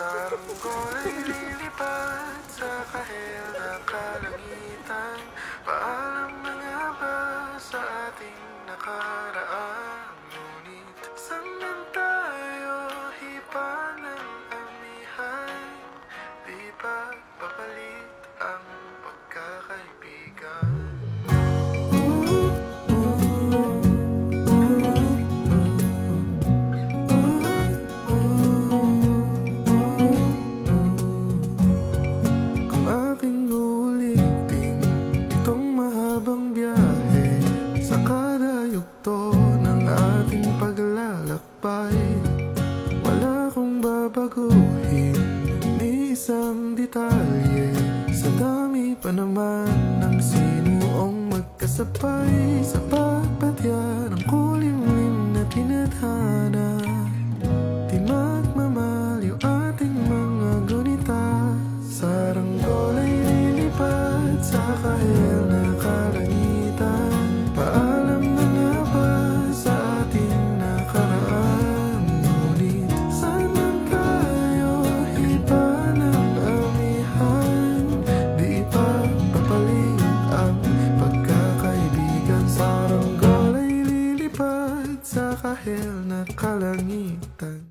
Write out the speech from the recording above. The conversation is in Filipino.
Saranggola ay lilipad sa kahel na kalangitan. Paalam na nga ba sa ating nakaraan? Ngunit saan man tayo hipa ng amihan? Di ba papalit ang pagkakaibigan? Aking ulitin itong mahabang biyahe sa kada yugto ng ating paglalakbay. Wala kong babaguhin ni isang detalye sa dami pa naman ng sinuong magkasabay sa pagpatya ng kulimlim na tinadhana. Di magmamaliw ating mga gunita. Saranggola ay lilipad sa kahel na kalangitan. Paalam na nga ba sa ating nakaraan? Ngunit saan man tayo hipa ng amihan? Di pa papalit ang pagkakaibigan. Saranggola ay lilipad sa kahel na kalangitan.